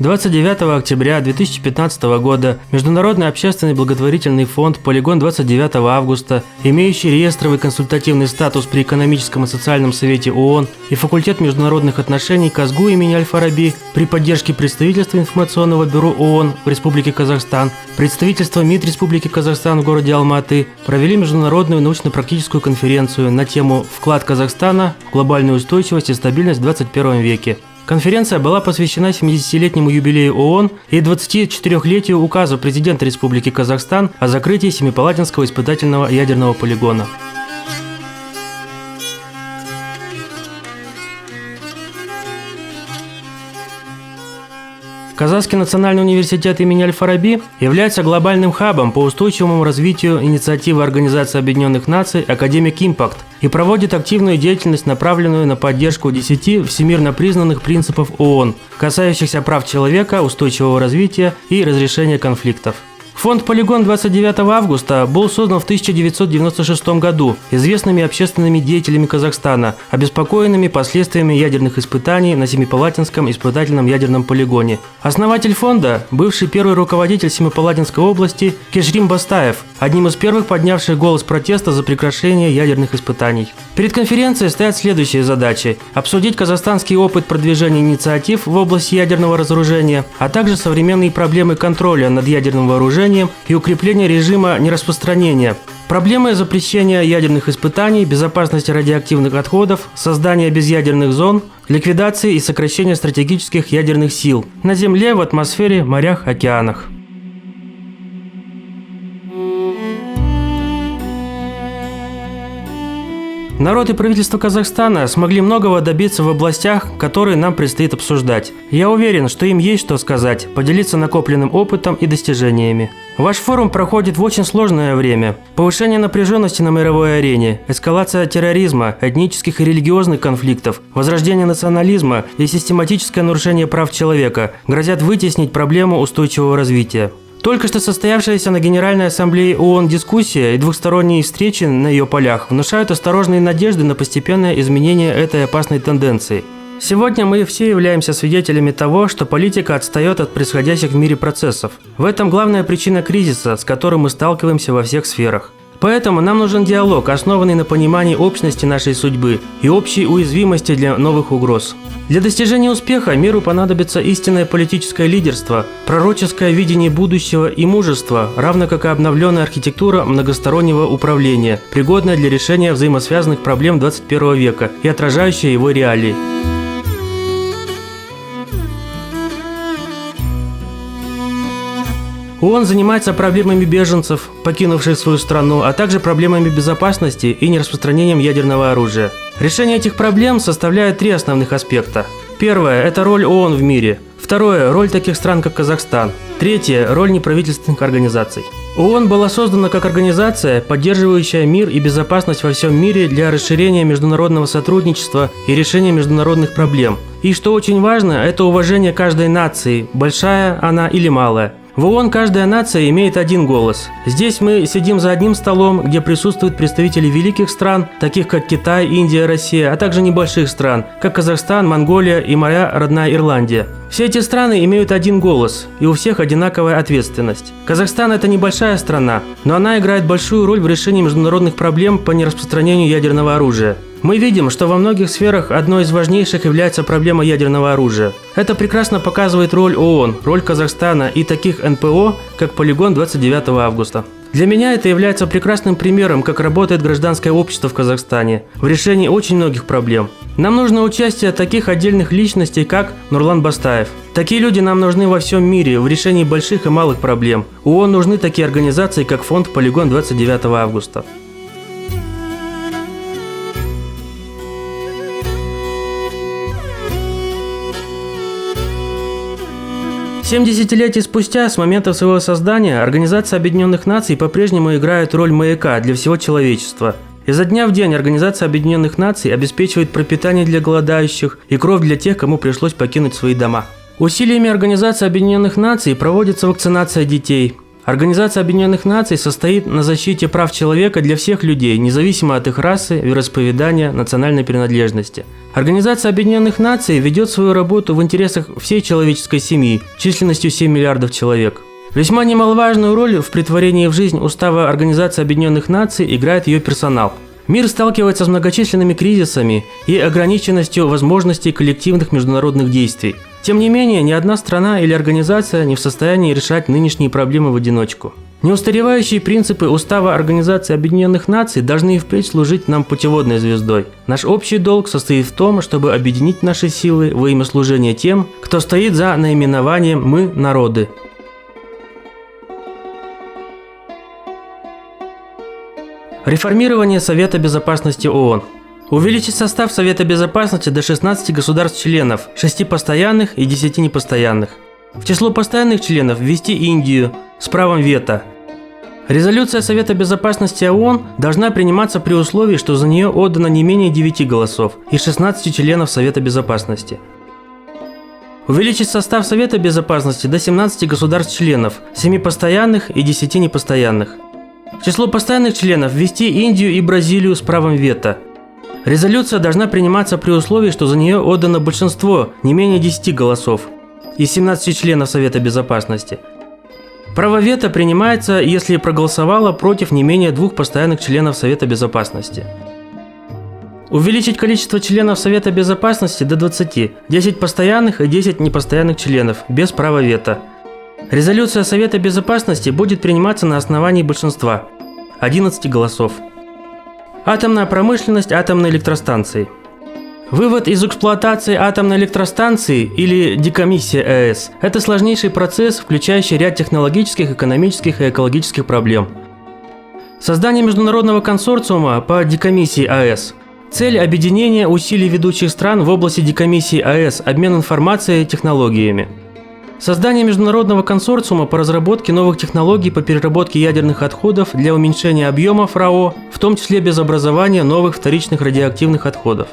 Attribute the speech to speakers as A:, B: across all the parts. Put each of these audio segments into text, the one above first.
A: 29 октября 2015 года Международный общественный благотворительный фонд «Полигон 29 августа», имеющий реестровый консультативный статус при Экономическом и социальном совете ООН и факультет международных отношений КАЗГУ имени Аль-Фараби при поддержке представительства информационного бюро ООН в Республике Казахстан, представительства МИД Республики Казахстан в городе Алматы провели международную научно-практическую конференцию на тему «Вклад Казахстана в глобальную устойчивость и стабильность в 21 веке». Конференция была посвящена 70-летнему юбилею ООН и 24-летию указа президента Республики Казахстан о закрытии Семипалатинского испытательного ядерного полигона. Казахский национальный университет имени Аль-Фараби является глобальным хабом по устойчивому развитию инициативы Организации Объединенных Наций «Академик Импакт» и проводит активную деятельность, направленную на поддержку 10 всемирно признанных принципов ООН, касающихся прав человека, устойчивого развития и разрешения конфликтов. Фонд «Полигон 29 августа» был создан в 1996 году известными общественными деятелями Казахстана, обеспокоенными последствиями ядерных испытаний на Семипалатинском испытательном ядерном полигоне. Основатель фонда – бывший первый руководитель Семипалатинской области Кешрим Бастаев, одним из первых поднявших голос протеста за прекращение ядерных испытаний. Перед конференцией стоят следующие задачи – обсудить казахстанский опыт продвижения инициатив в области ядерного разоружения, а также современные проблемы контроля над ядерным вооружением и укрепления режима нераспространения, проблемы запрещения ядерных испытаний, безопасности радиоактивных отходов, создания безъядерных зон, ликвидации и сокращения стратегических ядерных сил на Земле, в атмосфере, морях, океанах. Народ и правительство Казахстана смогли многого добиться в областях, которые нам предстоит обсуждать. Я уверен, что им есть что сказать, поделиться накопленным опытом и достижениями. Ваш форум проходит в очень сложное время. Повышение напряженности на мировой арене, эскалация терроризма, этнических и религиозных конфликтов, возрождение национализма и систематическое нарушение прав человека грозят вытеснить проблему устойчивого развития. Только что состоявшаяся на Генеральной Ассамблее ООН дискуссия и двухсторонние встречи на ее полях внушают осторожные надежды на постепенное изменение этой опасной тенденции. Сегодня мы все являемся свидетелями того, что политика отстает от происходящих в мире процессов. В этом главная причина кризиса, с которым мы сталкиваемся во всех сферах. Поэтому нам нужен диалог, основанный на понимании общности нашей судьбы и общей уязвимости для новых угроз. Для достижения успеха миру понадобится истинное политическое лидерство, пророческое видение будущего и мужество, равно как и обновленная архитектура многостороннего управления, пригодная для решения взаимосвязанных проблем 21 века и отражающая его реалии. ООН занимается проблемами беженцев, покинувших свою страну, а также проблемами безопасности и нераспространением ядерного оружия. Решение этих проблем составляет три основных аспекта. Первое – это роль ООН в мире. Второе – роль таких стран, как Казахстан. Третье – роль неправительственных организаций. ООН была создана как организация, поддерживающая мир и безопасность во всем мире для расширения международного сотрудничества и решения международных проблем. И что очень важно, это уважение каждой нации, большая она или малая. В ООН каждая нация имеет один голос. Здесь мы сидим за одним столом, где присутствуют представители великих стран, таких как Китай, Индия, Россия, а также небольших стран, как Казахстан, Монголия и моя родная Ирландия. Все эти страны имеют один голос, и у всех одинаковая ответственность. Казахстан – это небольшая страна, но она играет большую роль в решении международных проблем по нераспространению ядерного оружия. Мы видим, что во многих сферах одной из важнейших является проблема ядерного оружия. Это прекрасно показывает роль ООН, роль Казахстана и таких НПО, как «Полигон 29 августа». Для меня это является прекрасным примером, как работает гражданское общество в Казахстане в решении очень многих проблем. Нам нужно участие таких отдельных личностей, как Нурлан Бастаев. Такие люди нам нужны во всем мире в решении больших и малых проблем. ООН нужны такие организации, как фонд «Полигон 29 августа». 70 лет спустя, с момента своего создания, Организация Объединенных Наций по-прежнему играет роль маяка для всего человечества. Изо дня в день Организация Объединенных Наций обеспечивает пропитание для голодающих и кровь для тех, кому пришлось покинуть свои дома. Усилиями Организации Объединенных Наций проводится вакцинация детей. Организация Объединенных Наций состоит на защите прав человека для всех людей, независимо от их расы, вероисповедания, национальной принадлежности. Организация Объединенных Наций ведет свою работу в интересах всей человеческой семьи, численностью 7 миллиардов человек. Весьма немаловажную роль в претворении в жизнь Устава Организации Объединенных Наций играет ее персонал. Мир сталкивается с многочисленными кризисами и ограниченностью возможностей коллективных международных действий. Тем не менее, ни одна страна или организация не в состоянии решать нынешние проблемы в одиночку. Неустаревающие принципы Устава Организации Объединенных Наций должны и впредь служить нам путеводной звездой. Наш общий долг состоит в том, чтобы объединить наши силы во имя служения тем, кто стоит за наименованием «Мы – народы». Реформирование Совета Безопасности ООН. Увеличить состав Совета Безопасности до 16 государств-членов, 6 постоянных и 10 непостоянных. В число постоянных членов ввести Индию с правом вето. Резолюция Совета Безопасности ООН должна приниматься при условии, что за нее отдано не менее 9 голосов из 16 членов Совета Безопасности. Увеличить состав Совета Безопасности до 17 государств-членов, 7 постоянных и 10 непостоянных. В число постоянных членов ввести Индию и Бразилию с правом вето. Резолюция должна приниматься при условии, что за нее отдано большинство, не менее 10 голосов, из 17 членов Совета Безопасности. Право вето принимается, если проголосовало против не менее 2 постоянных членов Совета Безопасности. Увеличить количество членов Совета Безопасности до 20, 10 постоянных и 10 непостоянных членов, без права вето. Резолюция Совета Безопасности будет приниматься на основании большинства – 11 голосов. Атомная промышленность атомной электростанции. Вывод из эксплуатации атомной электростанции или декомиссия АЭС – это сложнейший процесс, включающий ряд технологических, экономических и экологических проблем. Создание международного консорциума по декомиссии АЭС. Цель – объединения усилий ведущих стран в области декомиссии АЭС, обмен информацией и технологиями. Создание международного консорциума по разработке новых технологий по переработке ядерных отходов для уменьшения объемов РАО, в том числе без образования новых вторичных радиоактивных отходов.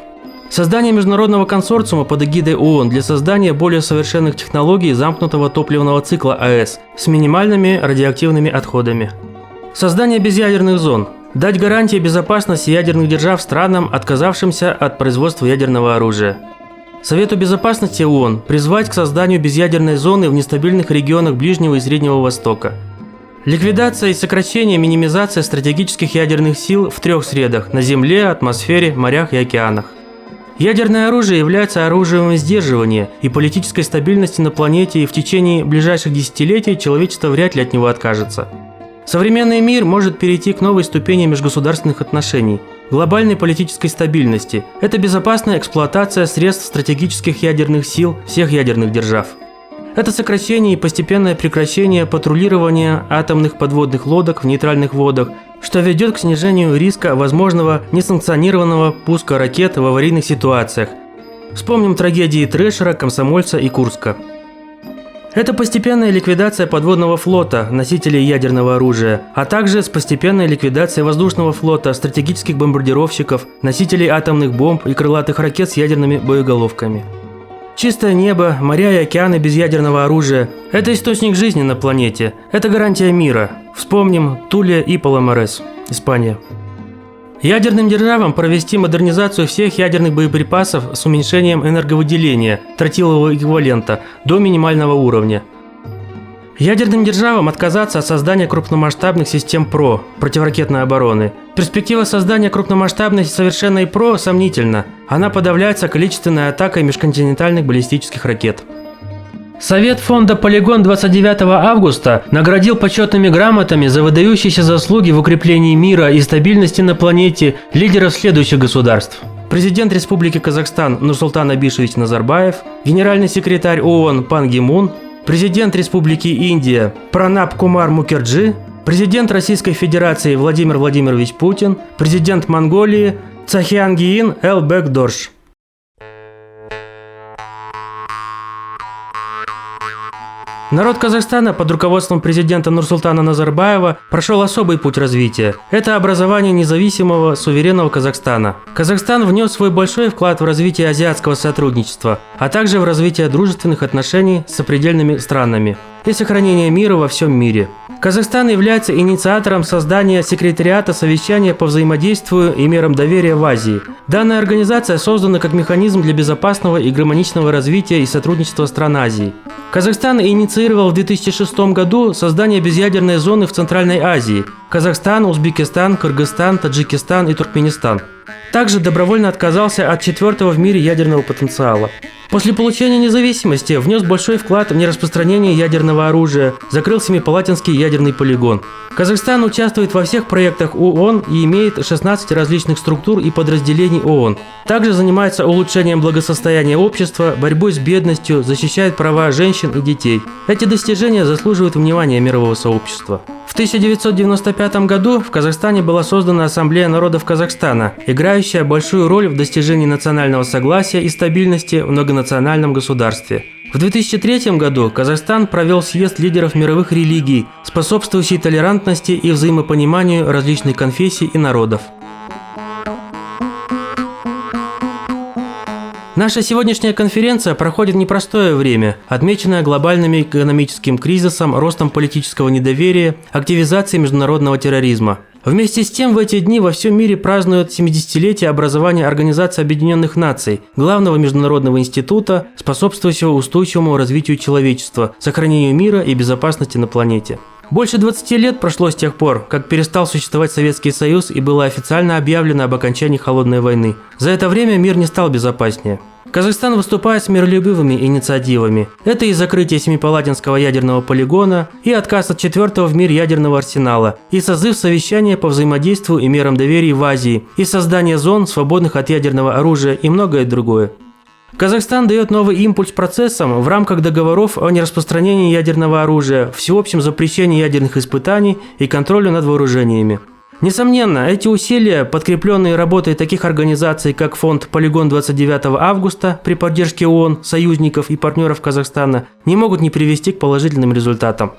A: Создание международного консорциума под эгидой ООН для создания более совершенных технологий замкнутого топливного цикла АЭС с минимальными радиоактивными отходами. Создание безъядерных зон. Дать гарантии безопасности ядерных держав странам, отказавшимся от производства ядерного оружия. Совету Безопасности ООН призвать к созданию безъядерной зоны в нестабильных регионах Ближнего и Среднего Востока. Ликвидация и сокращение, минимизация стратегических ядерных сил в 3 средах – на Земле, атмосфере, морях и океанах. Ядерное оружие является оружием сдерживания и политической стабильности на планете, и в течение ближайших десятилетий человечество вряд ли от него откажется. Современный мир может перейти к новой ступени межгосударственных отношений, глобальной политической стабильности. Это безопасная эксплуатация средств стратегических ядерных сил всех ядерных держав. Это сокращение и постепенное прекращение патрулирования атомных подводных лодок в нейтральных водах, что ведет к снижению риска возможного несанкционированного пуска ракет в аварийных ситуациях. Вспомним трагедии Трэшера, Комсомольца и Курска. Это постепенная ликвидация подводного флота, носителей ядерного оружия, а также с постепенной ликвидацией воздушного флота, стратегических бомбардировщиков, носителей атомных бомб и крылатых ракет с ядерными боеголовками. Чистое небо, моря и океаны без ядерного оружия – это источник жизни на планете, это гарантия мира. Вспомним Туле и Паламарес, Испания. Ядерным державам провести модернизацию всех ядерных боеприпасов с уменьшением энерговыделения, тротилового эквивалента, до минимального уровня. Ядерным державам отказаться от создания крупномасштабных систем ПРО, противоракетной обороны. Перспектива создания крупномасштабной совершенной ПРО сомнительна. Она подавляется количественной атакой межконтинентальных баллистических ракет. Совет фонда «Полигон» 29 августа наградил почетными грамотами за выдающиеся заслуги в укреплении мира и стабильности на планете лидеров следующих государств. Президент Республики Казахстан Нурсултан Абишевич Назарбаев, генеральный секретарь ООН Пан Ги Мун, президент Республики Индия Пранаб Кумар Мукерджи, президент Российской Федерации Владимир Владимирович Путин, президент Монголии Цахиангиин Элбек-Дорж. Народ Казахстана под руководством президента Нурсултана Назарбаева прошел особый путь развития. Это образование независимого, суверенного Казахстана. Казахстан внес свой большой вклад в развитие азиатского сотрудничества, а также в развитие дружественных отношений с сопредельными странами. и сохранения мира во всем мире. Казахстан является инициатором создания секретариата совещания по взаимодействию и мерам доверия в Азии. Данная организация создана как механизм для безопасного и гармоничного развития и сотрудничества стран Азии. Казахстан инициировал в 2006 году создание безъядерной зоны в Центральной Азии – Казахстан, Узбекистан, Кыргызстан, Таджикистан и Туркменистан. Также добровольно отказался от 4-го в мире ядерного потенциала. После получения независимости внес большой вклад в нераспространение ядерного оружия, закрыл Семипалатинский ядерный полигон. Казахстан участвует во всех проектах ООН и имеет 16 различных структур и подразделений ООН. Также занимается улучшением благосостояния общества, борьбой с бедностью, защищает права женщин и детей. Эти достижения заслуживают внимания мирового сообщества. В 1995 году в Казахстане была создана Ассамблея народов Казахстана, играющая большую роль в достижении национального согласия и стабильности в многонациональном государстве. В 2003 году Казахстан провел съезд лидеров мировых религий, способствующий толерантности и взаимопониманию различных конфессий и народов. Наша сегодняшняя конференция проходит в непростое время, отмеченное глобальным экономическим кризисом, ростом политического недоверия, активизацией международного терроризма. Вместе с тем в эти дни во всем мире празднуют 70-летие образования Организации Объединенных Наций, главного международного института, способствующего устойчивому развитию человечества, сохранению мира и безопасности на планете. Больше 20 лет прошло с тех пор, как перестал существовать Советский Союз и было официально объявлено об окончании Холодной войны. За это время мир не стал безопаснее. Казахстан выступает с миролюбивыми инициативами. Это и закрытие Семипалатинского ядерного полигона, и отказ от 4-го в мире ядерного арсенала, и созыв совещания по взаимодействию и мерам доверия в Азии, и создание зон, свободных от ядерного оружия, и многое другое. Казахстан дает новый импульс процессам в рамках договоров о нераспространении ядерного оружия, всеобщем запрещении ядерных испытаний и контролю над вооружениями. Несомненно, эти усилия, подкрепленные работой таких организаций, как фонд «Полигон 29 августа» при поддержке ООН, союзников и партнеров Казахстана, не могут не привести к положительным результатам.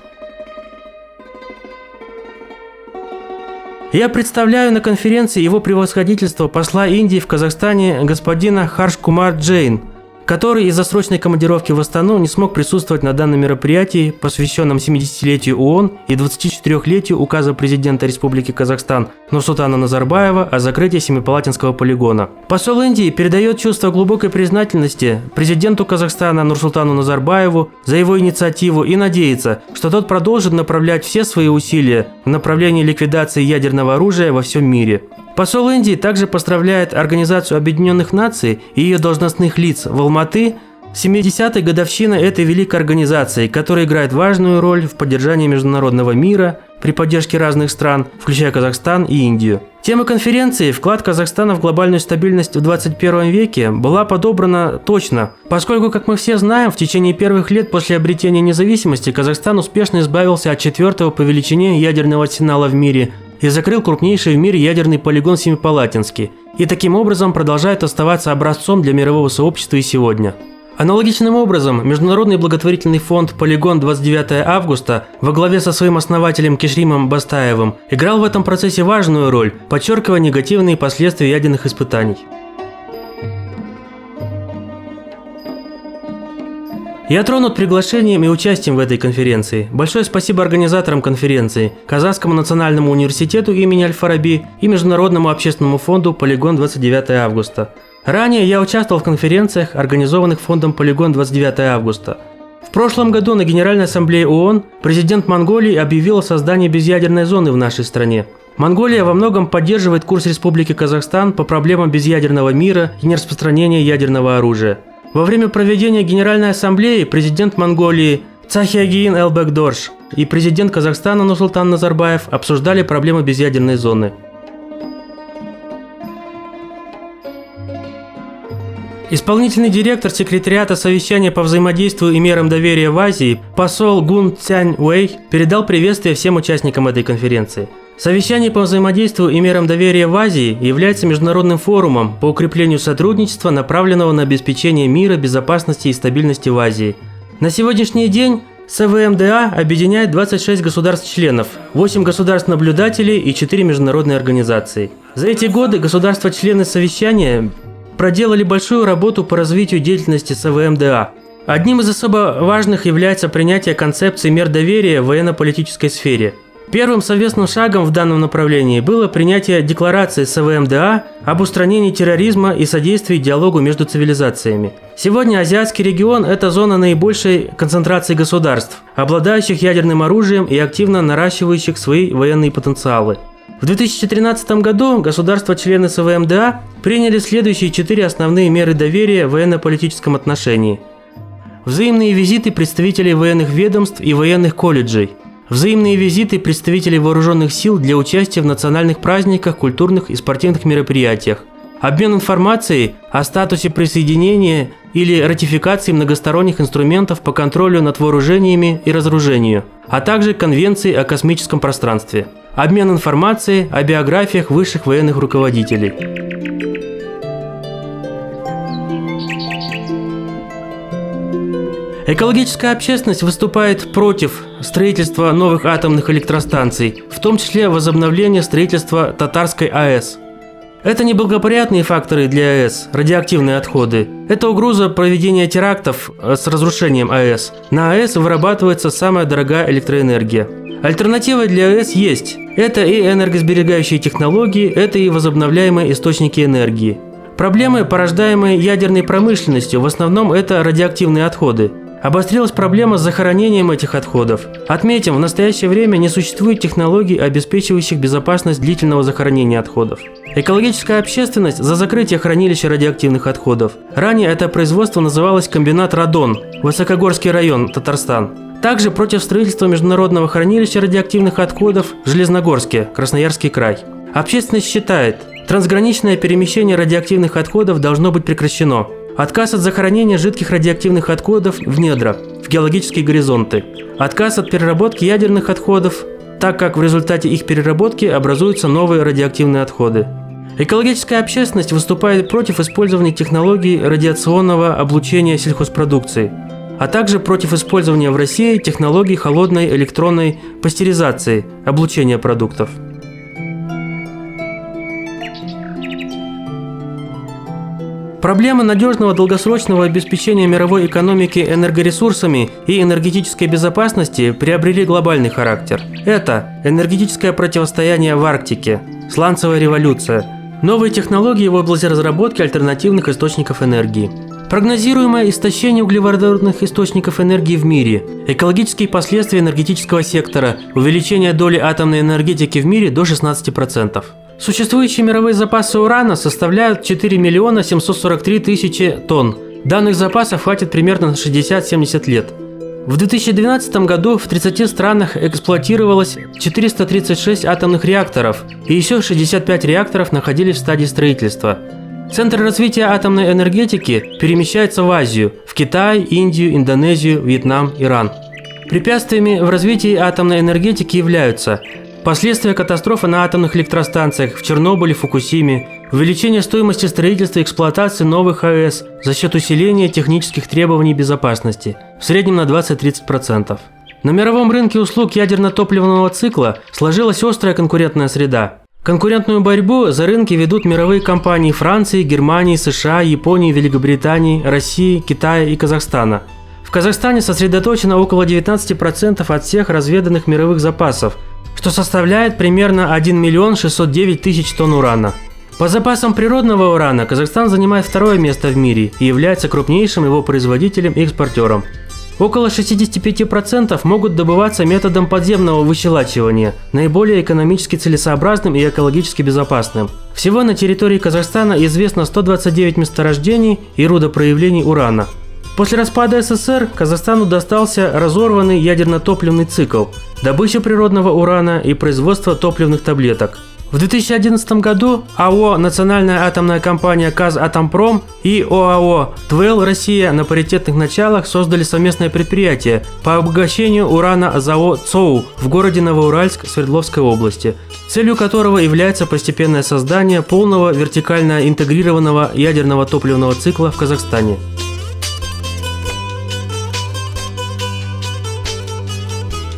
A: Я представляю на конференции его превосходительство посла Индии в Казахстане господина Харш Кумар Джейн, который из-за срочной командировки в Астану не смог присутствовать на данном мероприятии, посвященном 70-летию ООН и 24-летию указа президента Республики Казахстан Нурсултана Назарбаева о закрытии Семипалатинского полигона. Посол Индии передает чувство глубокой признательности президенту Казахстана Нурсултану Назарбаеву за его инициативу и надеется, что тот продолжит направлять все свои усилия в направлении ликвидации ядерного оружия во всем мире. Посол Индии также поздравляет Организацию Объединенных Наций и ее должностных лиц в Алматы с 70-й годовщиной этой великой организации, которая играет важную роль в поддержании международного мира при поддержке разных стран, включая Казахстан и Индию. Тема конференции «Вклад Казахстана в глобальную стабильность в 21 веке» была подобрана точно, поскольку, как мы все знаем, в течение первых лет после обретения независимости Казахстан успешно избавился от 4-го по величине ядерного арсенала в мире и закрыл крупнейший в мире ядерный полигон Семипалатинский, и таким образом продолжает оставаться образцом для мирового сообщества и сегодня. Аналогичным образом, Международный благотворительный фонд «Полигон 29 августа» во главе со своим основателем Кишримом Бастаевым играл в этом процессе важную роль, подчеркивая негативные последствия ядерных испытаний. Я тронут приглашением и участием в этой конференции. Большое спасибо организаторам конференции, Казахскому национальному университету имени Аль-Фараби и Международному общественному фонду «Полигон 29 августа». Ранее я участвовал в конференциях, организованных фондом «Полигон 29 августа». В прошлом году на Генеральной ассамблее ООН президент Монголии объявил о создании безъядерной зоны в нашей стране. Монголия во многом поддерживает курс Республики Казахстан по проблемам безъядерного мира и нераспространения ядерного оружия. Во время проведения Генеральной ассамблеи президент Монголии Цахиагин Элбекдорж и президент Казахстана Нурсултан Назарбаев обсуждали проблемы безъядерной зоны. Исполнительный директор секретариата совещания по взаимодействию и мерам доверия в Азии, посол Гун Цянь Уэй, передал приветствие всем участникам этой конференции. Совещание по взаимодействию и мерам доверия в Азии является международным форумом по укреплению сотрудничества, направленного на обеспечение мира, безопасности и стабильности в Азии. На сегодняшний день СВМДА объединяет 26 государств-членов, 8 государств-наблюдателей и 4 международные организации. За эти годы государства-члены совещания проделали большую работу по развитию деятельности СВМДА. Одним из особо важных является принятие концепции мер доверия в военно-политической сфере. Первым совместным шагом в данном направлении было принятие декларации СВМДА об устранении терроризма и содействии диалогу между цивилизациями. Сегодня Азиатский регион – это зона наибольшей концентрации государств, обладающих ядерным оружием и активно наращивающих свои военные потенциалы. В 2013 году государства-члены СВМДА приняли следующие 4 основные меры доверия в военно-политическом отношении. Взаимные визиты представителей военных ведомств и военных колледжей. Взаимные визиты представителей вооруженных сил для участия в национальных праздниках, культурных и спортивных мероприятиях. Обмен информацией о статусе присоединения или ратификации многосторонних инструментов по контролю над вооружениями и разоружению, а также Конвенции о космическом пространстве. Обмен информацией о биографиях высших военных руководителей. Экологическая общественность выступает против строительства новых атомных электростанций, в том числе возобновления строительства Татарской АЭС. Это неблагоприятные факторы для АЭС, радиоактивные отходы. Это угроза проведения терактов с разрушением АЭС. На АЭС вырабатывается самая дорогая электроэнергия. Альтернатива для АЭС есть. Это и энергосберегающие технологии, это и возобновляемые источники энергии. Проблемы, порождаемые ядерной промышленностью, в основном это радиоактивные отходы. Обострилась проблема с захоронением этих отходов. Отметим, в настоящее время не существует технологий, обеспечивающих безопасность длительного захоронения отходов. Экологическая общественность за закрытие хранилища радиоактивных отходов. Ранее это производство называлось комбинат «Радон», Высокогорский район, Татарстан. Также против строительства международного хранилища радиоактивных отходов в Железногорске, Красноярский край. Общественность считает, трансграничное перемещение радиоактивных отходов должно быть прекращено. Отказ от захоронения жидких радиоактивных отходов в недра, в геологические горизонты. Отказ от переработки ядерных отходов, так как в результате их переработки образуются новые радиоактивные отходы. Экологическая общественность выступает против использования технологий радиационного облучения сельхозпродукции, а также против использования в России технологий холодной электронной пастеризации облучения продуктов. Проблемы надежного долгосрочного обеспечения мировой экономики энергоресурсами и энергетической безопасности приобрели глобальный характер. Это энергетическое противостояние в Арктике, сланцевая революция, новые технологии в области разработки альтернативных источников энергии, прогнозируемое истощение углеводородных источников энергии в мире, экологические последствия энергетического сектора, увеличение доли атомной энергетики в мире до 16%. Существующие мировые запасы урана составляют 4 миллиона 743 тысячи тонн. Данных запасов хватит примерно на 60-70 лет. В 2012 году в 30 странах эксплуатировалось 436 атомных реакторов, и еще 65 реакторов находились в стадии строительства. Центр развития атомной энергетики перемещается в Азию, в Китай, Индию, Индонезию, Вьетнам, Иран. Препятствиями в развитии атомной энергетики являются последствия катастрофы на атомных электростанциях в Чернобыле, Фукусиме, увеличение стоимости строительства и эксплуатации новых АЭС за счет усиления технических требований безопасности, в среднем на 20-30%. На мировом рынке услуг ядерно-топливного цикла сложилась острая конкурентная среда. Конкурентную борьбу за рынки ведут мировые компании Франции, Германии, США, Японии, Великобритании, России, Китая и Казахстана. В Казахстане сосредоточено около 19% от всех разведанных мировых запасов, что составляет примерно 1 миллион 609 тысяч тонн урана. По запасам природного урана Казахстан занимает второе место в мире и является крупнейшим его производителем и экспортером. Около 65% могут добываться методом подземного выщелачивания, наиболее экономически целесообразным и экологически безопасным. Всего на территории Казахстана известно 129 месторождений и рудопроявлений урана. После распада СССР Казахстану достался разорванный ядерно-топливный цикл, добыча природного урана и производство топливных таблеток. В 2011 году АО «Национальная атомная компания Казатомпром» и ОАО «ТВЭЛ Россия» на паритетных началах создали совместное предприятие по обогащению урана ЗАО ЦОУ в городе Новоуральск Свердловской области, целью которого является постепенное создание полного вертикально интегрированного ядерного топливного цикла в Казахстане.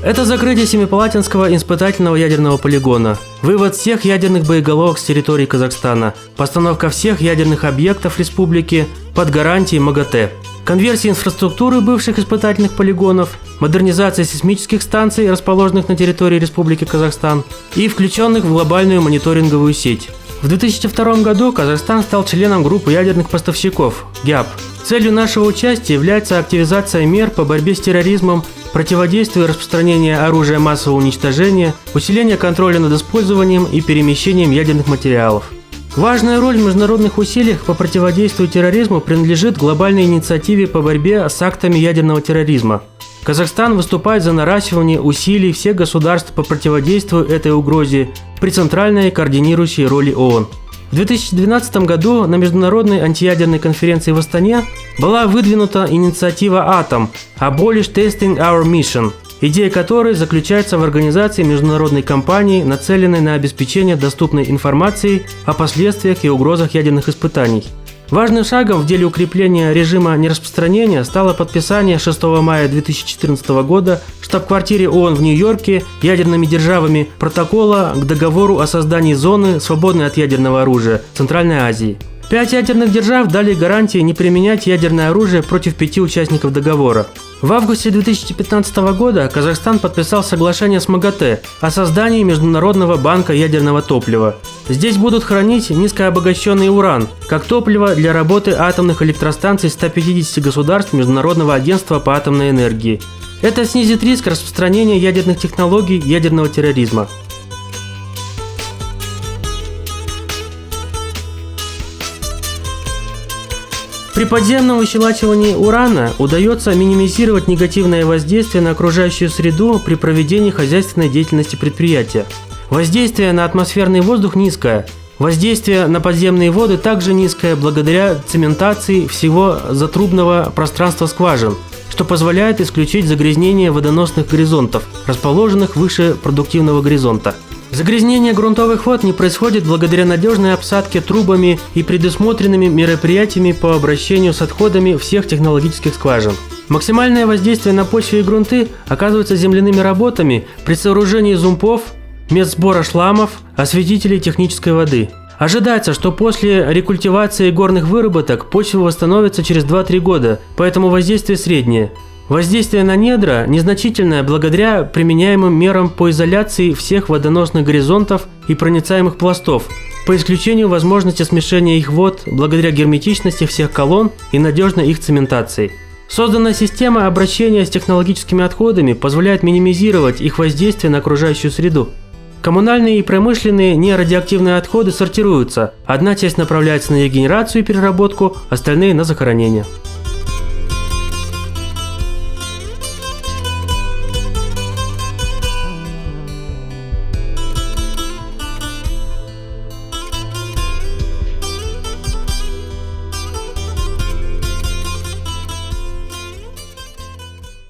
A: Это закрытие Семипалатинского испытательного ядерного полигона, вывод всех ядерных боеголовок с территории Казахстана, постановка всех ядерных объектов республики под гарантией МАГАТЭ. конверсия инфраструктуры бывших испытательных полигонов, модернизация сейсмических станций, расположенных на территории Республики Казахстан, и включенных в глобальную мониторинговую сеть. В 2002 году Казахстан стал членом группы ядерных поставщиков ГЯП. Целью нашего участия является активизация мер по борьбе с терроризмом, противодействию распространению оружия массового уничтожения, усиление контроля над использованием и перемещением ядерных материалов. Важная роль в международных усилиях по противодействию терроризму принадлежит глобальной инициативе по борьбе с актами ядерного терроризма. Казахстан выступает за наращивание усилий всех государств по противодействию этой угрозе при центральной координирующей роли ООН. В 2012 году на международной антиядерной конференции в Астане была выдвинута инициатива «Атом» Abolish Testing Our Mission, идея которой заключается в организации международной кампании, нацеленной на обеспечение доступной информации о последствиях и угрозах ядерных испытаний. Важным шагом в деле укрепления режима нераспространения стало подписание 6 мая 2014 года в штаб-квартире ООН в Нью-Йорке ядерными державами протокола к договору о создании зоны, свободной от ядерного оружия, в Центральной Азии. 5 ядерных держав дали гарантии не применять ядерное оружие против 5 участников договора. В августе 2015 года Казахстан подписал соглашение с МАГАТЭ о создании Международного банка ядерного топлива. Здесь будут хранить низкообогащенный уран, как топливо для работы атомных электростанций 150 государств Международного агентства по атомной энергии. Это снизит риск распространения ядерных технологий ядерного терроризма. При подземном выщелачивании урана удается минимизировать негативное воздействие на окружающую среду при проведении хозяйственной деятельности предприятия. Воздействие на атмосферный воздух низкое. Воздействие на подземные воды также низкое благодаря цементации всего затрубного пространства скважин, что позволяет исключить загрязнение водоносных горизонтов, расположенных выше продуктивного горизонта. Загрязнение грунтовых вод не происходит благодаря надежной обсадке трубами и предусмотренными мероприятиями по обращению с отходами всех технологических скважин. Максимальное воздействие на почву и грунты оказывается земляными работами при сооружении зумпов, мест сбора шламов, осветителей технической воды. Ожидается, что после рекультивации горных выработок почва восстановится через 2-3 года, поэтому воздействие среднее. Воздействие на недра незначительное благодаря применяемым мерам по изоляции всех водоносных горизонтов и проницаемых пластов, по исключению возможности смешения их вод благодаря герметичности всех колонн и надежной их цементации. Созданная система обращения с технологическими отходами позволяет минимизировать их воздействие на окружающую среду. Коммунальные и промышленные нерадиоактивные отходы сортируются. Одна часть направляется на регенерацию и переработку, остальные на захоронение.